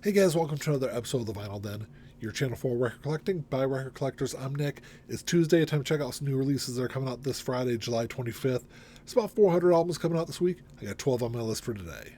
Hey guys, welcome to another episode of The Vinyl Den, your channel for record collecting by record collectors. I'm Nick. It's Tuesday, time to check out some new releases that are coming out this Friday, July 25th. It's about 400 albums coming out this week. I got 12 on my list for today.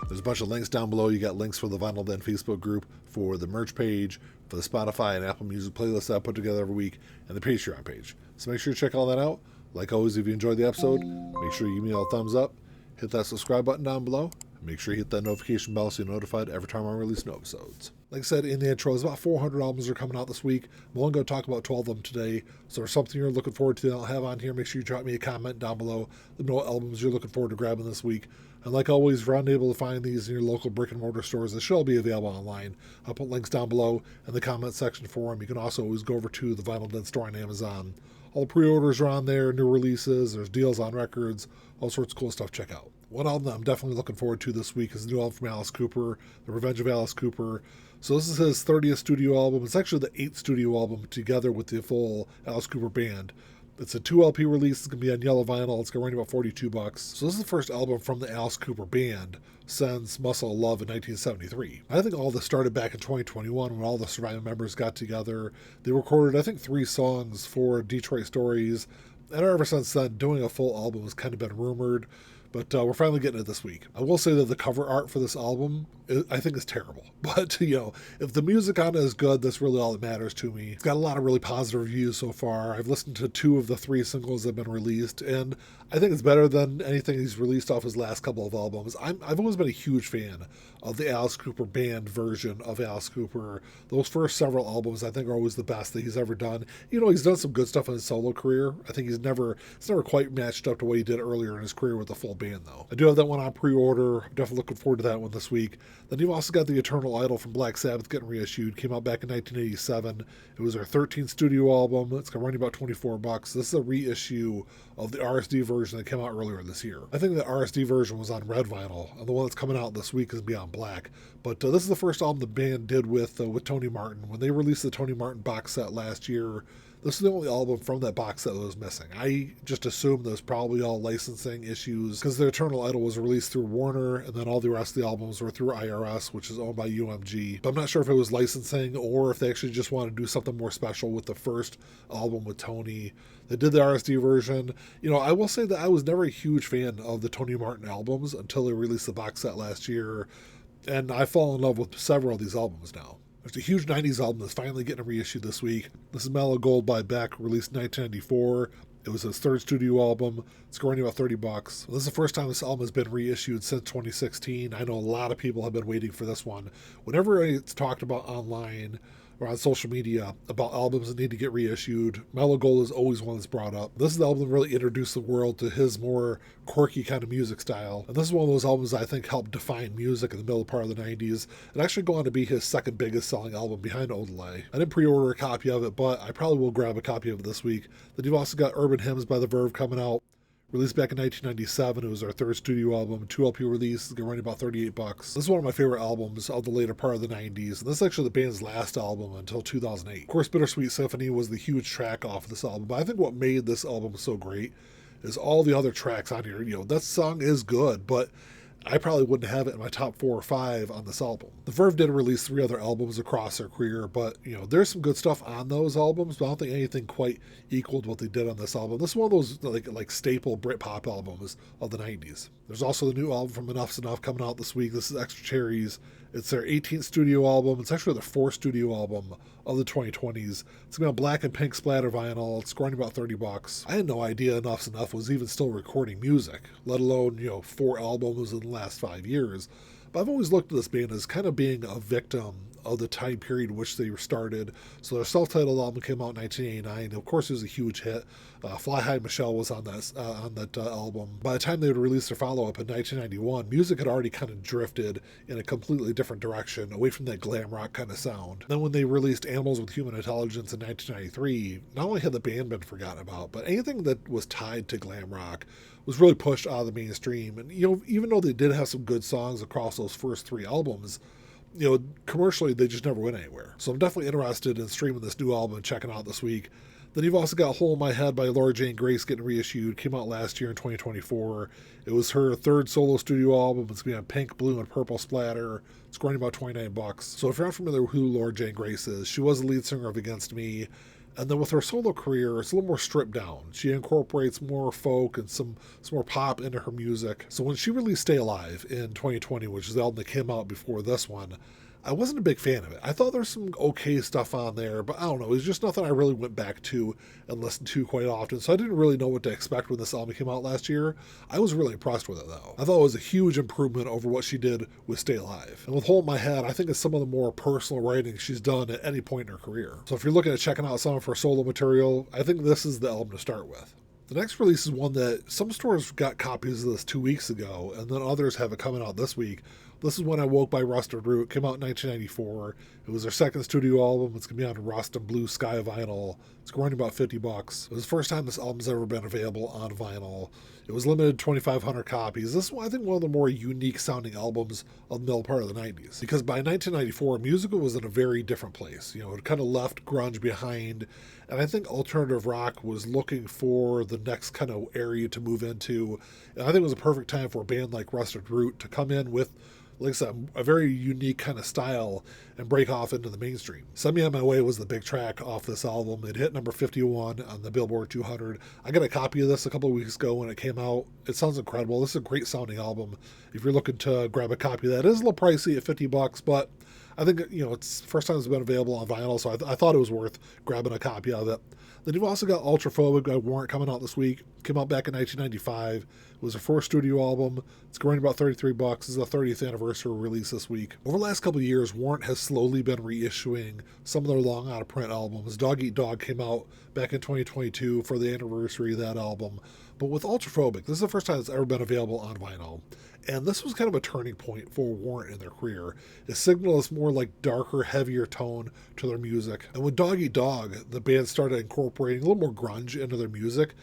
There's a bunch of links down below. You got links for the Vinyl Den Facebook group, for the merch page, for the Spotify and Apple Music playlist that I put together every week, and the Patreon page. So make sure you check all that out. Like always, if you enjoyed the episode, make sure you give me a thumbs up, hit that subscribe button down below, and make sure you hit that notification bell so you're notified every time I release new episodes. Like I said in the intro, there's about 400 albums are coming out this week. I'm only going to talk about 12 of them today. So if there's something you're looking forward to that I'll have on here, make sure you drop me a comment down below. Let me know what albums you're looking forward to grabbing this week. And like always, if you're unable to find these in your local brick and mortar stores, they should all be available online. I'll put links down below in the comment section for them. You can also always go over to the Vinyl Den store on Amazon. All the pre-orders are on there, new releases, there's deals on records, all sorts of cool stuff to check out. One album that I'm definitely looking forward to this week is the new album from Alice Cooper, The Revenge of Alice Cooper. So this is his 30th studio album. It's actually the 8th studio album together with the full Alice Cooper band. It's a 2 LP release. It's going to be on yellow vinyl. It's going to run you about $42. So this is the first album from the Alice Cooper band since Muscle of Love in 1973. I think all this started back in 2021 when all the surviving members got together. They recorded, I think, 3 songs for Detroit Stories. And ever since then, doing a full album has kind of been rumored. But we're finally getting it this week. I will say that the cover art for this album, I think, is terrible. But, if the music on it is good, that's really all that matters to me. It's got a lot of really positive reviews so far. I've listened to 2 of the 3 singles that have been released, and I think it's better than anything he's released off his last couple of albums. I've always been a huge fan of the Alice Cooper band version of Alice Cooper. Those first several albums, I think, are always the best that he's ever done. He's done some good stuff in his solo career. I think it's never quite matched up to what he did earlier in his career with the full band, though. I do have that one on pre-order. I'm definitely looking forward to that one this week. Then you've also got The Eternal Idol from Black Sabbath getting reissued. Came out back in 1987. It was their 13th studio album. It's going to run you about $24. This is a reissue of the RSD version that came out earlier this year. I think the RSD version was on red vinyl, and the one that's coming out this week is going to be on black. But this is the first album the band did with Tony Martin. When they released the Tony Martin box set last year, this is the only album from that box set that was missing. I just assumed there's probably all licensing issues because the Eternal Idol was released through Warner, and then all the rest of the albums were through IRS, which is owned by UMG. But I'm not sure if it was licensing or if they actually just wanted to do something more special with the first album with Tony. They did the RSD version. I will say that I was never a huge fan of the Tony Martin albums until they released the box set last year, and I fall in love with several of these albums now. There's a huge 90s album that's finally getting a reissue this week. This is Mellow by Beck, released in 1994. It was his 3rd studio album. It's going to about $30. This is the first time this album has been reissued since 2016. I know a lot of people have been waiting for this one. Whenever it's talked about online or on social media about albums that need to get reissued, Mellow is always one that's brought up. This is the album that really introduced the world to his more quirky kind of music style. And this is one of those albums that I think helped define music in the middle part of the 90s. It actually go on to be his 2nd biggest selling album behind Odelay. I didn't pre-order a copy of it, but I probably will grab a copy of it this week. Then you've also got Urban Hymns by the Verve coming out. Released back in 1997, it was our 3rd studio album, 2 LP release. It's going to run about $38. This is one of my favorite albums of the later part of the 90s, and this is actually the band's last album until 2008. Of course, Bittersweet Symphony was the huge track off of this album, but I think what made this album so great is all the other tracks on here. That song is good, but I probably wouldn't have it in my top 4 or 5 on this album. The Verve did release 3 other albums across their career, but there's some good stuff on those albums, but I don't think anything quite equaled what they did on this album. This is one of those like staple Britpop albums of the 90s. There's also the new album from Enuff's Enough coming out this week. This is Xtra Cherries. It's their 18th studio album. It's actually their 4th studio album of the 2020s. It's going to be on black and pink splatter vinyl. It's going about $30. I had no idea Enuff's Enough was even still recording music, let alone 4 albums in the last 5 years. But I've always looked at this band as kind of being a victim of the time period in which they were started. So their self-titled album came out in 1989. Of course, it was a huge hit. Fly High Michelle was on that album. By the time they would release their follow-up in 1991, music had already kind of drifted in a completely different direction, away from that glam rock kind of sound. Then when they released Animals with Human Intelligence in 1993, not only had the band been forgotten about, but anything that was tied to glam rock was really pushed out of the mainstream. And, even though they did have some good songs across those first 3 albums, commercially, they just never went anywhere. So I'm definitely interested in streaming this new album and checking out this week. Then you've also got Hole in My Head by Laura Jane Grace getting reissued. Came out last year in 2024. It was her third solo studio album. It's going to be on pink, blue, and purple splatter. It's going about $29. So if you're not familiar with who Laura Jane Grace is, she was the lead singer of Against Me. And then with her solo career, it's a little more stripped down. She incorporates more folk and some more pop into her music. So when she released Stay Alive in 2020, which is the album that came out before this one, I wasn't a big fan of it. I thought there's some okay stuff on there, but I don't know. It was just nothing I really went back to and listened to quite often, so I didn't really know what to expect when this album came out last year. I was really impressed with it, though. I thought it was a huge improvement over what she did with Stay Alive. And with Hole in My Head, I think it's some of the more personal writing she's done at any point in her career. So if you're looking at checking out some of her solo material, I think this is the album to start with. The next release is one that some stores got copies of this 2 weeks ago, and then others have it coming out this week. This is When I Woke by Rusted Root. It came out in 1994. It was their second studio album. It's going to be on Rust and Blue Sky vinyl. It's going about $50. It was the first time this album's ever been available on vinyl. It was limited to 2,500 copies. This is, I think, one of the more unique sounding albums of the middle part of the 90s. Because by 1994, music was in a very different place. You know, it kind of left grunge behind. And I think alternative rock was looking for the next kind of area to move into. And I think it was a perfect time for a band like Rusted Root to come in with, like I said, a very unique kind of style and break off into the mainstream. Send Me On My Way was the big track off this album. It hit number 51 on the Billboard 200. I got a copy of this a couple of weeks ago when it came out. It sounds incredible. This is a great sounding album. If you're looking to grab a copy of that, it is a little pricey at $50, but I think, you know, it's the first time it's been available on vinyl, so I thought it was worth grabbing a copy of it. Then you've also got Ultraphobic by Warrant coming out this week. Came out back in 1995. It was their fourth studio album. It's going about $33. This is the 30th anniversary release this week. Over the last couple of years, Warrant has slowly been reissuing some of their long out of print albums. Dog Eat Dog came out back in 2022 for the anniversary of that album. But with Ultraphobic, this is the first time it's ever been available on vinyl. And this was kind of a turning point for Warrant in their career. It signaled this more like darker, heavier tone to their music. And with Dog Eat Dog, the band started incorporating a little more grunge into their music.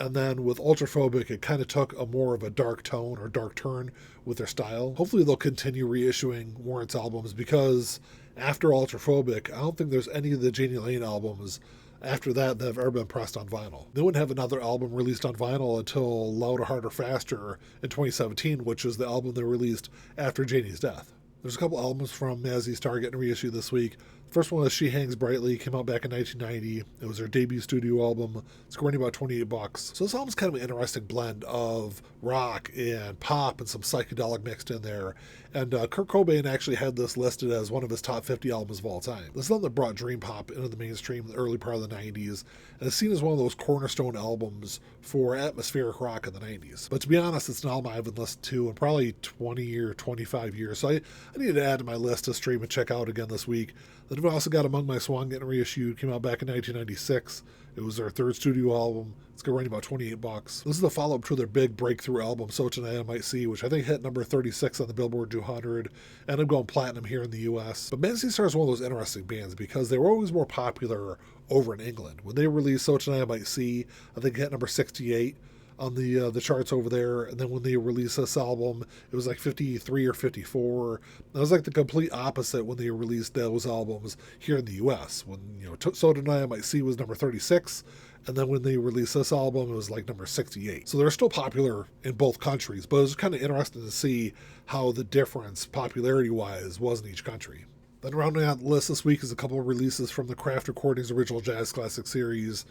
And then with Ultraphobic, it kind of took a more of a dark tone or dark turn with their style. Hopefully they'll continue reissuing Warrant's albums, because after Ultraphobic, I don't think there's any of the Janie Lane albums after that have ever been pressed on vinyl. They wouldn't have another album released on vinyl until Louder, Harder, Faster in 2017, which is the album they released after Janie's death. There's a couple albums from Mazzy Star getting reissued this week. First one is She Hangs Brightly, came out back in 1990. It was their debut studio album. It's going about $28. So this album's kind of an interesting blend of rock and pop and some psychedelic mixed in there. And Kurt Cobain actually had this listed as one of his top 50 albums of all time. This is one that brought dream pop into the mainstream in the early part of the 90s, and it's seen as one of those cornerstone albums for atmospheric rock in the 90s. But to be honest, it's an album I haven't listened to in probably 20 or 25 years, so I need to add to my list to stream and check out again this week. Then we've also got Among My Swan getting reissued. Came out back in 1996. It was their third studio album. It's going to run about $28. This is the follow-up to their big breakthrough album, So Tonight I Might See, which I think hit number 36 on the Billboard 200, and I'm going platinum here in the U.S. But Mazzy Star is one of those interesting bands because they were always more popular over in England. When they released So Tonight I Might See, I think it hit number 68 on the charts over there, and then when they released this album, it was like 53 or 54. That was like the complete opposite when they released those albums here in the U.S. When, you know, So Tonight I Might See was number 36, and then when they released this album, it was like number 68. So they're still popular in both countries, but it was kind of interesting to see how the difference, popularity-wise, was in each country. Then rounding out the list this week is a couple of releases from the Craft Recordings Original Jazz Classic series.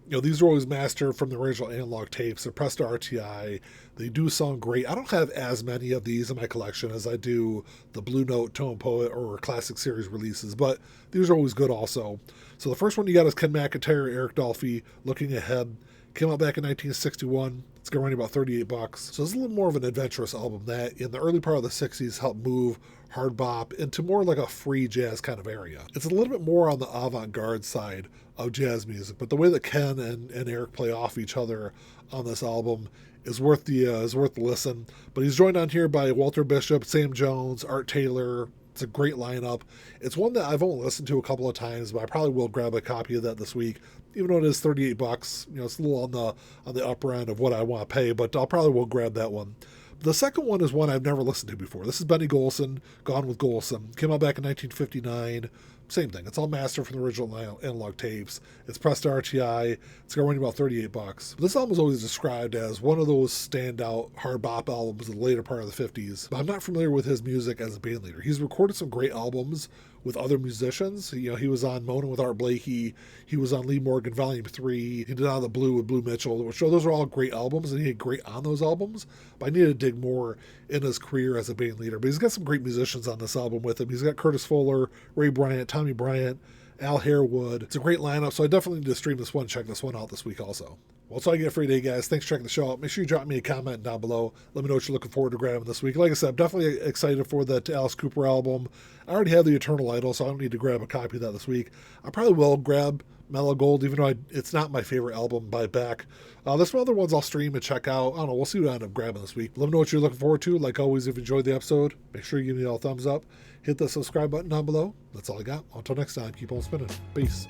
You know, these are always mastered from the original analog tapes. They're pressed to RTI. They do sound great. I don't have as many of these in my collection as I do the Blue Note, Tone Poet, or Classic Series releases, but these are always good also. So the first one you got is Ken McIntyre, Eric Dolphy, Looking Ahead. Came out back in 1961. It's going to run about $38. So it's a little more of an adventurous album that in the early part of the 60s helped move hard bop into more like a free jazz kind of area. It's a little bit more on the avant-garde side of jazz music, but the way that Ken and Eric play off each other on this album is worth the listen. But he's joined on here by Walter Bishop, Sam Jones, Art Taylor. It's a great lineup. It's one that I've only listened to a couple of times, but I probably will grab a copy of that this week. Even though it is $38, you know, it's a little on the upper end of what I want to pay, but I'll probably will grab that one. The second one is one I've never listened to before. This is Benny Golson, Gone with Golson. Came out back in 1959. same thing. It's all mastered from the original analog tapes. It's pressed to RTI. It's going to run you about $38. This album was always described as one of those standout hard bop albums of the later part of the 50s, but I'm not familiar with his music as a band leader. He's recorded some great albums with other musicians. You know, he was on Moanin' with Art Blakey. He was on Lee Morgan Volume 3. He did Out of the Blue with Blue Mitchell, which those are all great albums, and he did great on those albums. But I need to dig more in his career as a band leader. But he's got some great musicians on this album with him. He's got Curtis Fuller, Ray Bryant, Tommy Bryant, Al Harewood. It's a great lineup, so I definitely need to stream this one, check this one out this week also. Well, that's all I get for today, guys. Thanks for checking the show out. Make sure you drop me a comment down below. Let me know what you're looking forward to grabbing this week. Like I said, I'm definitely excited for that Alice Cooper album. I already have the Eternal Idol, so I don't need to grab a copy of that this week. I probably will grab Mellow Gold, even though it's not my favorite album by Beck. There's some other ones I'll stream and check out. I don't know. We'll see what I end up grabbing this week. Let me know what you're looking forward to. Like always, if you enjoyed the episode, make sure you give me a thumbs up. Hit the subscribe button down below. That's all I got. Until next time, keep on spinning. Peace.